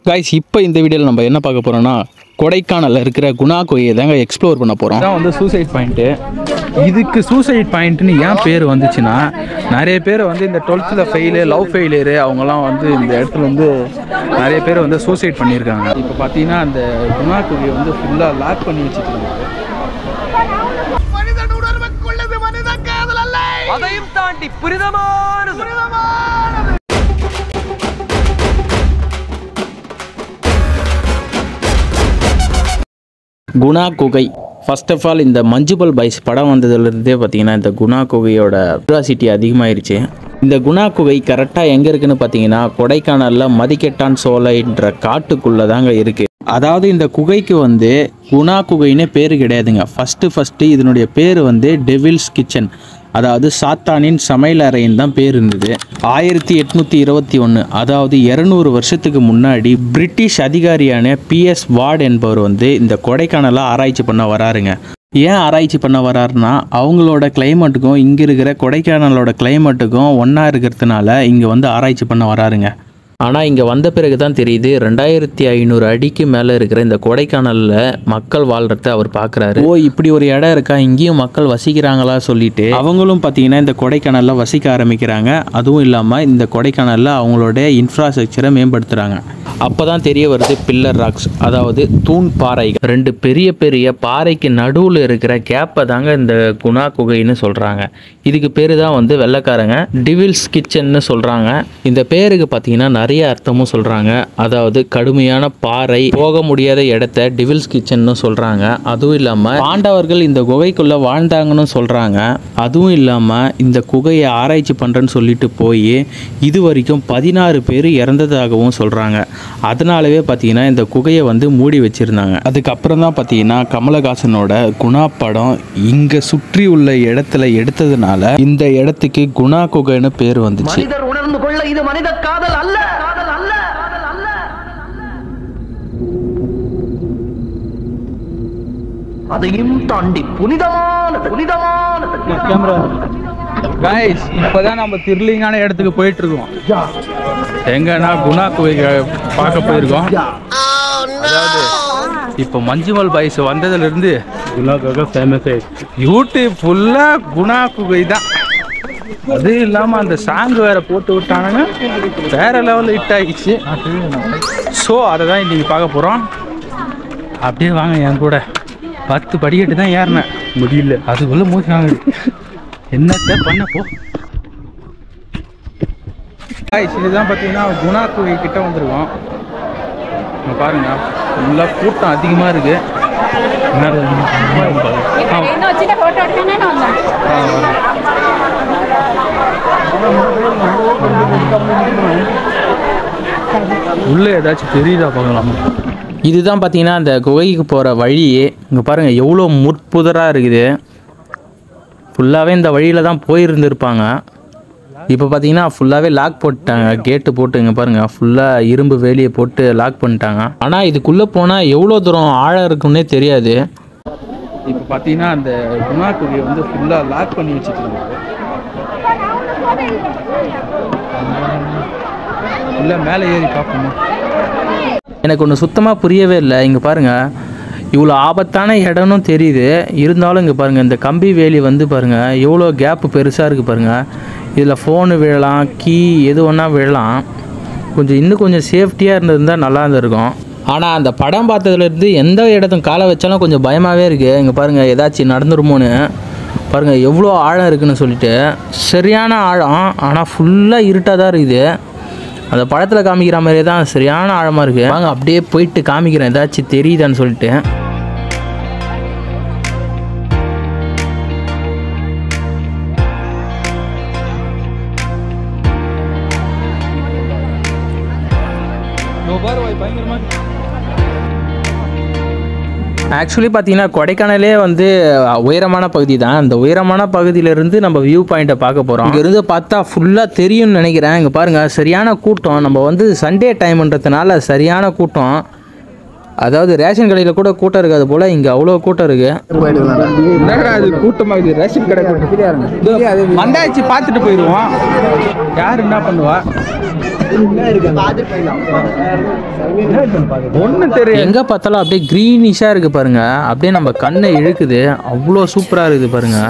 Guys இப்போ இந்த வீடியோல நம்ம என்ன பார்க்க போறோம்னா கொடைக்கானல்ல இருக்கிற குணா குகையை தாங்க எக்ஸ்ப்ளோர் பண்ண போறோம். இதான் வந்து சூசைட் பாயிண்ட். இதுக்கு சூசைட் பாயிண்ட்னு ஏன் பேர் வந்துச்சுன்னா நிறைய பேர் வந்து இந்த 12th ஃபெயில் லவ் ஃபெயிலியர் அவங்கலாம் வந்து இந்த இடத்துல வந்து நிறைய பேர் வந்து சூசைட் பண்ணியிருக்காங்க. இப்போ பார்த்தீங்கன்னா அந்த குணா குகையை வந்து ஃபுல்லாக லாக் பண்ணி வச்சுருக்காங்க. அதையும் தாண்டி புனிதமான குணா குகை ஃபர்ஸ்ட் ஆஃப் ஆல் இந்த மஞ்சுபல் பாய்ஸ் படம் வந்ததுலேருந்தே பார்த்தீங்கன்னா இந்த குணா குகையோட கியூரியாசிட்டி அதிகமாகிருச்சு. இந்த குணா குகை கரெக்டாக எங்கே இருக்குன்னு பார்த்தீங்கன்னா கொடைக்கானலில் மதிக்கெட்டான் சோலைன்ற காட்டுக்குள்ளே தாங்க இருக்குது. அதாவது இந்த குகைக்கு வந்து குணா குகைன்னு பேர் கிடையாதுங்க. ஃபஸ்ட்டு இதனுடைய பேர் வந்து டெவில்ஸ் கிச்சன், அதாவது சாத்தானின் சமையல் அறைன்னு தான் பேர் இருந்தது. 1821 அதாவது 200 வருஷத்துக்கு முன்னாடி பிரிட்டிஷ் அதிகாரியான PS வார்ட் என்பவர் வந்து இந்த கொடைக்கானலை ஆராய்ச்சி பண்ண வராருங்க. ஏன் ஆராய்ச்சி பண்ண வராருன்னா அவங்களோட கிளைமேட்டுக்கும் இங்கே இருக்கிற கொடைக்கானலோட கிளைமேட்டுக்கும் ஒன்றா இருக்கிறதுனால இங்கே வந்து ஆராய்ச்சி பண்ண வராருங்க. ஆனால் இங்கே வந்த பிறகு தான் தெரியுது 2500 அடிக்கு மேலே இருக்கிற இந்த கொடைக்கானலில் மக்கள் வாழ்கிறத அவர் பார்க்குறாரு. ஓ, இப்படி ஒரு இடம் இருக்கா, இங்கேயும் மக்கள் வசிக்கிறாங்களா சொல்லிட்டு அவங்களும் பார்த்தீங்கன்னா இந்த கொடைக்கானலில் வசிக்க ஆரம்பிக்கிறாங்க. அதுவும் இல்லாமல் இந்த கொடைக்கானலில் அவங்களோட இன்ஃப்ராஸ்ட்ரக்சரை மேம்படுத்துகிறாங்க. அப்போ தான் தெரிய வருது பில்லர் ராக்ஸ், அதாவது தூண் பாறைகள். 2 பெரிய பாறைக்கு நடுவில் இருக்கிற கேப்பை தாங்க இந்த குணா குகைன்னு சொல்கிறாங்க. இதுக்கு பேர் தான் வந்து வெள்ளைக்காரங்க டிவில்ஸ் கிச்சன்னு சொல்கிறாங்க. இந்த பேருக்கு பார்த்தீங்கன்னா நிறைய அர்த்தமும் சொல்கிறாங்க. அதாவது கடுமையான பாறை, போக முடியாத இடத்த டிவில்ஸ் கிச்சன்னு சொல்கிறாங்க. அதுவும் இல்லாமல் பாண்டவர்கள் இந்த குகைக்குள்ளே வாழ்ந்தாங்கன்னு சொல்கிறாங்க. அதுவும் இல்லாமல் இந்த குகையை ஆராய்ச்சி பண்ணுறேன்னு சொல்லிட்டு போய் இது வரைக்கும் 16 பேர் இறந்ததாகவும் சொல்கிறாங்க. அதனாலவே பார்த்தீங்கன்னா இந்த குகையை வந்து மூடி வச்சுருந்தாங்க. அதுக்கப்புறம் தான் பார்த்தீங்கன்னா கமலஹாசனோட குணா படம் இங்கே சுற்றி உள்ள இடத்துல எடுத்ததுனால இந்த இடத்துக்கு குணா குகைன்னு பேர் வந்துச்சு. மனிதர் உணர்ந்து கொள்ள இது மனித காதல் அல்ல. அதையும் தாண்டி புனிதமான கேமரா கைஸ், இப்போதான் நம்ம த்ரில்லிங்கான இடத்துக்கு போயிட்டு இருக்கோம். எங்கன்னா குணா குகை பார்க்க போயிருக்கோம். அதாவது இப்போ மஞ்சுமல் பாய்ஸ் வந்ததுலேருந்து குணா குகை ஃபேமஸ் ஆயிடுச்சு. யூடியூப் ஃபுல்லாக குணா குகை தான். அது இல்லாமல் அந்த சாங் வேற போட்டு விட்டானுங்க, வேற லெவலில் ஹிட் ஆகிடுச்சு. ஸோ அதை தான் இன்றைக்கி பார்க்க போகிறோம். அப்படியே வாங்க என் கூட. 10 படிக்கட்டு தான் ஏறினேன், முடியல. அதுக்குள்ளே மூச்சு வாங்க, என்னத்தை பண்ணப்போ. இதுதான் பார்த்தீங்கன்னா குணா குகை கிட்ட வந்துருக்கோம். பாருங்க, ஃபுல்லாக கூட்டம் அதிகமாக இருக்கு. உள்ள ஏதாச்சும் தெரியுதா பார்க்கலாம். இதுதான் பார்த்தீங்கன்னா அந்த குகைக்கு போகிற வழி. இங்கே பாருங்கள் எவ்வளோ முற்புதராக இருக்குது. ஃபுல்லாகவே இந்த வழியில் தான் போயிருந்துருப்பாங்க. இப்போ பார்த்தீங்கன்னா ஃபுல்லாகவே லாக் போட்டாங்க, கேட்டு போட்டு. இங்கே பாருங்கள் ஃபுல்லாக இரும்பு வேலியை போட்டு லாக் பண்ணிட்டாங்க. ஆனால் இதுக்குள்ளே போனால் எவ்வளோ தூரம் ஆழம் இருக்குன்னே தெரியாது. இப்போ பார்த்தீங்கன்னா அந்த குணா குகையை வந்து ஃபுல்லாக லாக் பண்ணி வச்சுருக்காங்க. இல்லை மேலே ஏறி பார்க்கணும். எனக்கு ஒன்று சுத்தமாக புரியவே இல்லை. இங்கே பாருங்கள் இவ்வளோ ஆபத்தான இடம்னு தெரியுது, இருந்தாலும் இங்கே பாருங்கள் இந்த கம்பி வேலி வந்து பாருங்கள் எவ்வளோ கேப்பு பெருசாக இருக்குது பாருங்கள். இதில் ஃபோனு விழலாம், கீ எது ஒன்றா விழலாம். இன்னும் கொஞ்சம் சேஃப்டியாக இருந்திருந்தால் நல்லா இருந்திருக்கும். ஆனால் அந்த படம் பார்த்ததுலேருந்து எந்த இடத்தும் காலை வச்சாலும் கொஞ்சம் பயமாகவே இருக்குது. இங்கே பாருங்கள் ஏதாச்சும் நடந்துருமோன்னு. பாருங்கள் எவ்வளோ ஆழம் இருக்குதுன்னு சொல்லிட்டு. சரியான ஆழம், ஆனால் ஃபுல்லாக இருட்டாக தான் இருக்குது. அந்த படத்தில் காமிக்கிற மாதிரியே தான் சரியான ஆழமாக இருக்குது. வாங்க அப்படியே போயிட்டு காமிக்கிறேன் ஏதாச்சும் தெரியுதான்னு சொல்லிட்டு. ஆக்சுவலி பார்த்தீங்கன்னா கொடைக்கானலே வந்து உயரமான பகுதி தான். அந்த உயரமான பகுதியிலேருந்து நம்ம வியூ பாயிண்ட்டை பார்க்க போகிறோம். இங்கேருந்து பார்த்தா ஃபுல்லாக தெரியும்னு நினைக்கிறேன். இங்கே பாருங்கள் சரியான கூட்டம். நம்ம வந்து சண்டே டைம்ன்றதுனால சரியான கூட்டம். அதாவது ரேஷன் கடையில் கூட கூட்டம் இருக்காது போல், இங்கே அவ்வளோ கூட்டம் இருக்கு. அது கூட்டமாக இருக்குது. ரேஷன் கடை கூட்டம் வந்தாச்சு, பார்த்துட்டு போயிடுவோம். யார் என்ன பண்ணுவா ஒன்றும் தெரியும். எங்கே பார்த்தாலும் அப்படியே க்ரீனிஷாக இருக்குது பாருங்க, அப்படியே நம்ம கண்ணை இழுக்குது, அவ்வளோ சூப்பராக இருக்குது பாருங்க.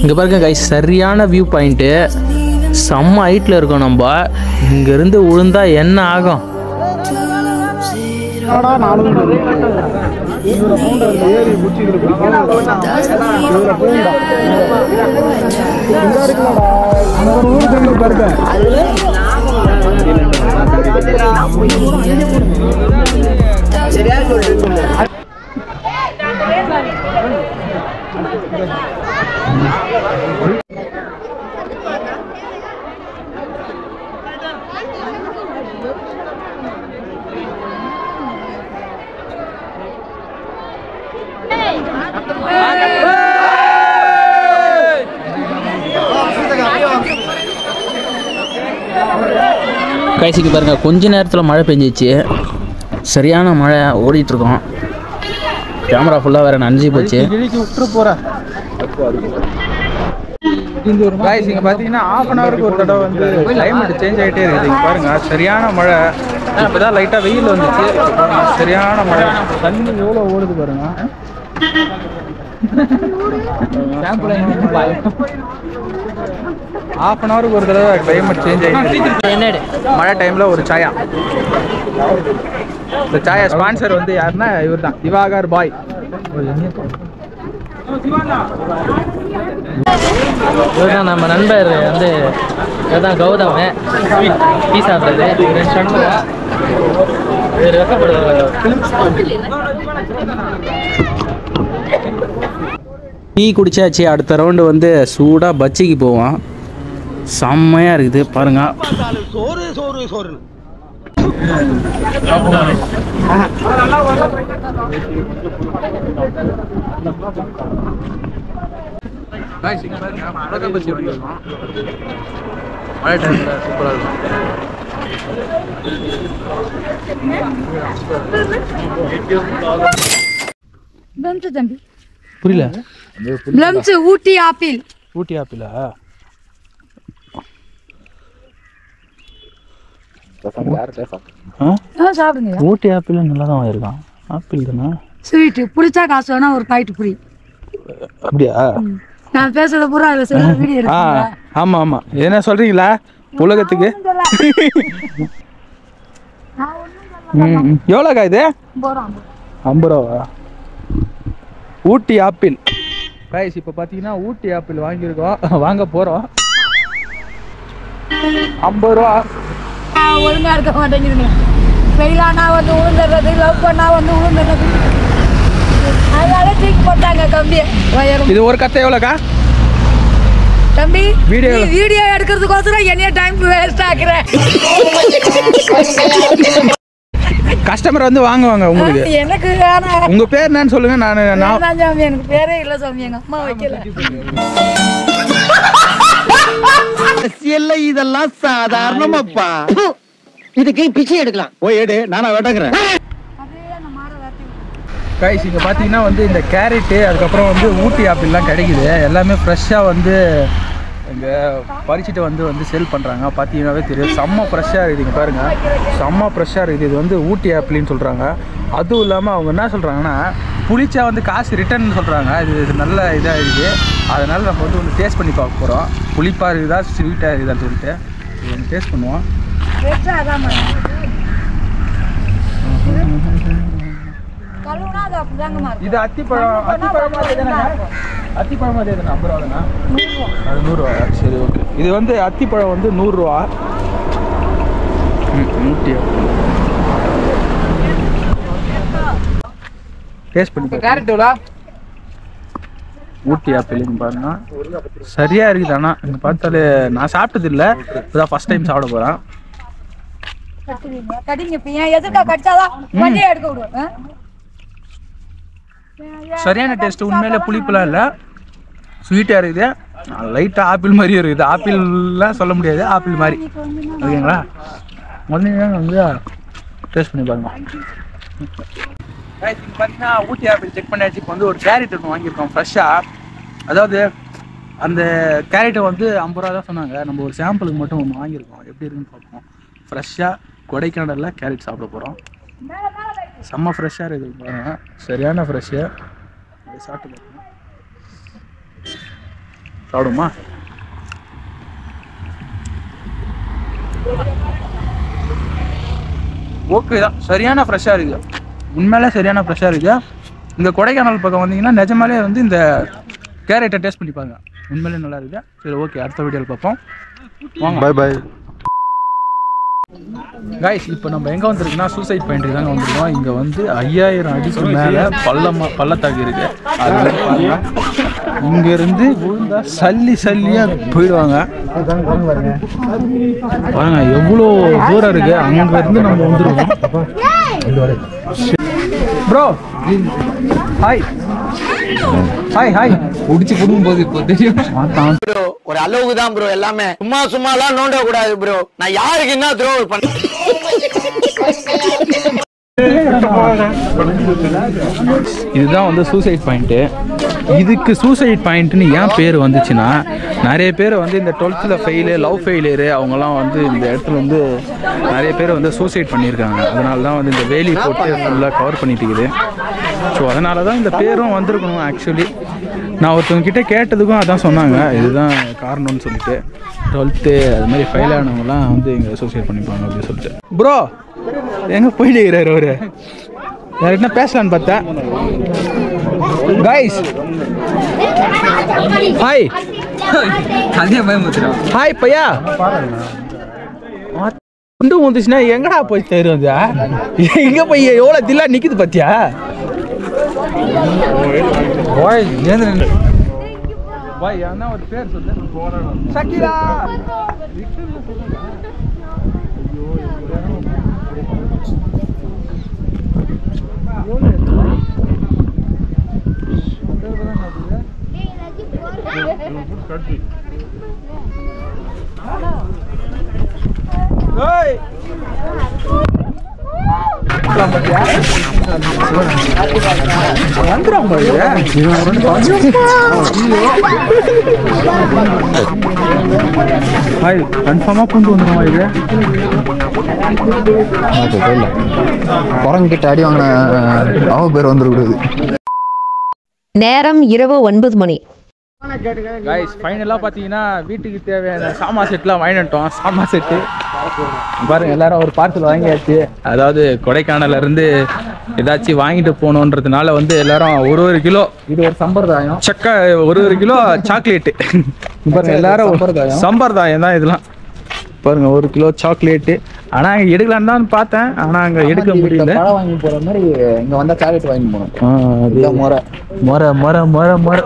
இங்கே பாருங்க கைஸ், சரியான வியூ பாயிண்ட்டு, செம்ம ஹைட்டில் இருக்கோம். நம்ம இங்கேருந்து விழுந்தா என்ன ஆகும்? கைசிக்கு பாருங்க, கொஞ்ச நேரத்தில் மழை பெஞ்சிச்சு, சரியான மழை ஓடிட்டுருக்கோம். கேமரா ஃபுல்லாக வேறு நனைஞ்சி போச்சு. விட்டு போகிறேன். இங்கே பார்த்தீங்கன்னா ½ அன் ஹவருக்கு ஒரு தடவை வந்து கிளைமேட் சேஞ்ச் ஆகிட்டே இருக்குது. இங்கே பாருங்கள், சரியான மழை. இப்போ தான் லைட்டாக வெயில் வந்துச்சு, சரியான மழை. தண்ணி எவ்வளோ ஓடுது பாருங்க. ½ அன் ஹவருக்கு ஒரு தடவை கிளைமேட் சேஞ்ச் ஆகிட்டு. மழை டைமில் ஒரு சாயா. இந்த சாயா ஸ்பான்சர் வந்து யாருன்னா இவர் தான், திவாகர் பாய். இவர்தான் நம்ம நண்பர் வந்து இதுதான் கௌதம் டீ சாப்பிட்றது. டீ குடிச்சாச்சு, அடுத்த ரவுண்டு வந்து சூடாக பஜ்ஜிக்கு போவோம். செம்மையாக இருக்குது பாருங்க. சோறு சோறு சோறு மழை டைமில் சூப்பராக பிளம்ஸ் தம்பி. புரியல? பிளம்ஸ் ஊட்டி ஆப்பிள். ஊட்டி ஆப்பிளா? சாப்பிடுங்க. ஊட்டி ஆப்பிள் நல்லா தான் இருக்கான். ஆப்பிள் தானே ஸ்வீட்டு. புளிச்சா காசு வேணா ஒரு பாக்கெட் புளி. அப்படியா? நான் பேசுறத பூரா அதில் சில வீடியோ இருக்கு. ஆமாம் ஆமாம். என்ன சொல்கிறீங்களா உலகத்துக்கு? எவ்வளோக்கா இது? 50 ரூபா. ஊட்டி ஆப்பிள் ப்ரைஸ் இப்போ பார்த்தீங்கன்னா ஊட்டி ஆப்பிள் வாங்கியிருக்கோம், வாங்க போகிறோம். 50 ரூபா. ஒழுங்கா இருக்க மாட்டேங்குதுங்க. ஃபெயிலானா வந்து உளுந்துடுறது, லவ் பண்ணா வந்து உளுந்துடுறது. அதனால தூக்கி போட்டாங்க கம்பியை. இது ஒரு கத்தை எவ்வளோக்கா தம்பி? வீடியோ எடுக்கிறதுக்கோசரம் என்னைய டைம் வேஸ்ட் ஆக்குறேன். கஸ்டமர் வந்து வாங்குவாங்க உங்களுக்கு. எனக்கு வேணாம். உங்க பேர் என்னன்னு சொல்லுங்க. நான் சாமி, எனக்கு பேரே இல்லை சாமி, எங்க அம்மா வைக்கல. இதெல்லாம் சாதாரணமாப்பா. இதுக்கு பிச்சை எடுக்கலாம். போய் எடு, நானா வேட்டக்கிறேன். கைஸ் இங்கே பார்த்தீங்கன்னா வந்து இந்த கேரட்டு, அதுக்கப்புறம் வந்து ஊட்டி ஆப்பிள்லாம் கிடைக்குது. எல்லாமே ஃப்ரெஷ்ஷாக வந்து இங்கே பறிச்சுட்டு வந்து சேல் பண்ணுறாங்க. பார்த்தீங்கன்னாவே தெரியும், செம்ம ஃப்ரெஷ்ஷாக இருக்குது. இங்கே பாருங்கள், செம்ம ஃப்ரெஷ்ஷாக இருக்குது. இது வந்து ஊட்டி ஆப்பிள்னு சொல்கிறாங்க. அதுவும் இல்லாமல் அவங்க என்ன சொல்கிறாங்கன்னா, புளிச்சா வந்து காசு ரிட்டர்ன் சொல்கிறாங்க. இது நல்ல இதாக இருக்குது. அதனால் நம்ம வந்து டேஸ்ட் பண்ணி பார்க்க போகிறோம். புளிப்பாக இருக்குதா ஸ்வீட்டாக இருக்குதான்னு சொல்லிட்டு இது டேஸ்ட் பண்ணுவோம். இது அத்திப்பழம். அத்திப்பழம் அது எதுனா 50 ரூபாண்ணா? அது 100 ரூபா. சரி, ஓகே. இது வந்து அத்திப்பழம் வந்து 100 ரூபா. டேஸ்ட் பண்ணி கேரட்டுங்களா? ஊட்டி ஆப்பிள் பாருங்க, சரியா இருக்குது. ஆனால் இங்கே பார்த்தாலே நான் சாப்பிட்டது இல்லை, இப்போதான் ஃபர்ஸ்ட் டைம் சாப்பிட போகிறேன். சரியான டேஸ்ட். உண்மையில புளிப்புலாம் இல்லை, ஸ்வீட்டாக இருக்குது, லைட்டாக ஆப்பிள் மாதிரியும் இருக்குது. ஆப்பிள்லாம் சொல்ல முடியாது, ஆப்பிள் மாதிரி. ஓகேங்களா? முதல்ல வந்து டேஸ்ட் பண்ணி பாருங்க. இங்கே பார்த்தீங்கன்னா ஊட்டி ஆப்பிள் செக் பண்ணியாச்சு. இப்போ வந்து ஒரு கேரட் ஒன்று வாங்கியிருக்கோம் ஃப்ரெஷ்ஷாக. அதாவது அந்த கேரட்டை வந்து 50 ரூபா தான் சொன்னாங்க. நம்ம ஒரு சாம்பிளுக்கு மட்டும் ஒன்று வாங்கியிருக்கோம். எப்படி இருக்குன்னு பார்ப்போம். ஃப்ரெஷ்ஷாக கொடைக்கானலில் கேரட் சாப்பிட போகிறோம். செம்ம ஃப்ரெஷ்ஷாக இருக்குது பாருங்க, சரியான ஃப்ரெஷ்ஷு. சாப்பிட்டு பார்ப்போம். சாப்பிடுமா? ஓகே தான், சரியான ஃப்ரெஷ்ஷாக இருக்குது. உண்மையிலே சரியான ஃப்ரெஷ்ஷாக இருக்குது. இந்த கொடைக்கானல் பக்கம் வந்தீங்கன்னா நிஜமாலே வந்து இந்த கேரட்டை டேஸ்ட் பண்ணி பாருங்க, உண்மையிலே நல்லா இருக்குது. சரி, ஓகே, அடுத்த வீடியோவில் பார்ப்போம். வாங்க, பை பை கைஸ். இப்போ நம்ம எங்கே வந்திருக்குன்னா சூசைட் பாயிண்ட்டுக்கு தாங்க வந்திருக்கோம். இங்கே வந்து 5000 அடிக்கு மேலே பள்ளத்தாக்கு இருக்குது. அது பாருங்க, இங்கேருந்து விழுந்தா சல்லியாக போயிடுவாங்க. பாருங்க எவ்வளோ தூரம் இருக்குது. அங்கேருந்து நம்ம வந்துருக்கோம். Bro hi hi hi. குடிச்சு குடுக்கும்போது இப்போ தெரியும் ப்ரோ, ஒரு அளவுக்கு தான் ப்ரோ எல்லாமே. சும்மாலாம் நோண்ட கூடாது ப்ரோ. நான் யாருக்கு என்ன த்ரோ பண்ண. இதுதான் வந்து சூசைட் பாயிண்ட்டு. இதுக்கு சூசைட் பாயிண்ட்னு ஏன் பேர் வந்துச்சுன்னா, நிறைய பேர் வந்து இந்த 12th ஃபெயிலு, லவ் ஃபெயிலியரு, அவங்கெல்லாம் வந்து இந்த இடத்துல வந்து நிறைய பேர் வந்து சூசைட் பண்ணியிருக்காங்க. அதனால தான் வந்து இந்த வேலி போட்டு ஃபுல்லாக கவர் பண்ணிட்டு இருக்குது. ஸோ அதனால தான் இந்த பேரும் வந்திருக்கணும். ஆக்சுவலி நான் ஒருத்தவங்க கிட்டே கேட்டதுக்கும் அதான் சொன்னாங்க, இதுதான் காரணம்னு சொல்லிட்டு. 12th அது மாதிரி ஃபெயில் ஆனவங்கலாம் வந்து இங்கே சூசைட் பண்ணிப்பாங்க அப்படின்னு சொல்லிட்டு. ப்ரோ எங்கே போயிட்டு இருக்கிறாரு அவரு? யார்கிட்ட பேசலான்னு பார்த்தேன். Guys hi. ஹாய் பையா. குண்டு வந்துச்சுன்னா எங்கடா போய் தருவது? எங்க போய் எவ்வளோ தில்லா நிற்குது பார்த்தியா? பாய் அண்ணா ஒரு பேர் சொல்லு. சக்கீரா. கன்ஃபார்மா கொண்டு வந்துடுமா இது? குரங்கிட்ட அடி வாங்கின அவ பேர் வந்துருக்குது. நேரம் இரவு 9 மணி. கைஸ் ஃபைனலாக பார்த்தீங்கன்னா வீட்டுக்கு தேவையான சாமா செட்லாம் வாங்கிட்டோம். சாமா செட்டு பாருங்க, எல்லாரும் ஒரு பார்சல் வாங்கியாச்சு. அதாவது கொடைக்கானலேருந்து ஏதாச்சும் வாங்கிட்டு போகணுன்றதுனால வந்து எல்லாரும் ஒரு கிலோ, இது ஒரு சம்பிரதாயம், சக்கா ஒரு கிலோ சாக்லேட்டு பாருங்க. எல்லாரும் சம்பிரதாயம் தான் இதெல்லாம். பாருங்க 1 கிலோ சாக்லேட்டு. ஆனால் அங்கே எடுக்கலான்னு தான் பார்த்தேன், ஆனால் அங்கே எடுக்க முடியல. பழம் வாங்கி போகிற மாதிரி இங்கே வந்தால் சாக்லேட் வாங்கி போகணும். முறை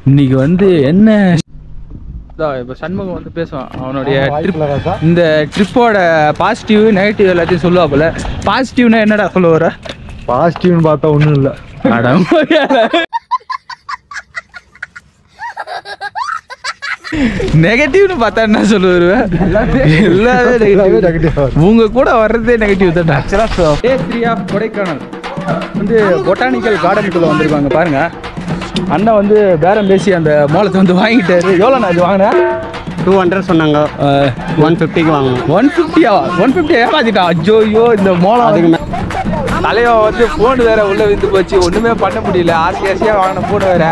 இன்னைக்கு வந்து என்ன இப்போ சண்முகம் வந்து பேசுவான் அவனுடைய ட்ரிப், இந்த ட்ரிப்போட பாசிட்டிவ் நெகட்டிவ் எல்லாத்தையும் சொல்லுவாப்புல. பாசிட்டிவ்னா என்னடா சொல்ல வர? பாசிட்டிவ்னு பார்த்தா ஒன்றும் இல்லை. நெகட்டிவ்னு பார்த்தா என்ன சொல்ல வருவேன்? எல்லாமே நெகட்டிவ். உங்க கூட வர்றதே நெகட்டிவ் தான். ஆக்சுவலாக Day 3 ஆஃப் கொடைக்கானல் வந்து பொட்டானிக்கல் கார்டனுக்குள்ள வந்திருக்காங்க. பாருங்க, அண்ணா வந்து பேரம் பேசி அந்த மோளத்தை வந்து வாங்கிட்டாரு. எவ்வளோ நான் இது வாங்கினேன்? 200 சொன்னாங்க. 150க்கு வாங்கணும். 150 150 ஏமாத்திட்டா. ஐயோ இந்த மோளம் அதுக்கு தலைவன் வந்து ஃபோன் வேற உள்ள விந்து போச்சு, ஒன்றுமே பண்ண முடியல. ஆசையாக வாங்கின ஃபோன் வேற.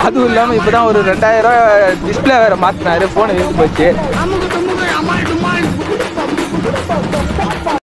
அதுவும் இல்லாமல் இப்போ தான் ஒரு 2000 ரூபா டிஸ்பிளே வேற மாற்றினாரு, ஃபோனை விந்து போச்சு.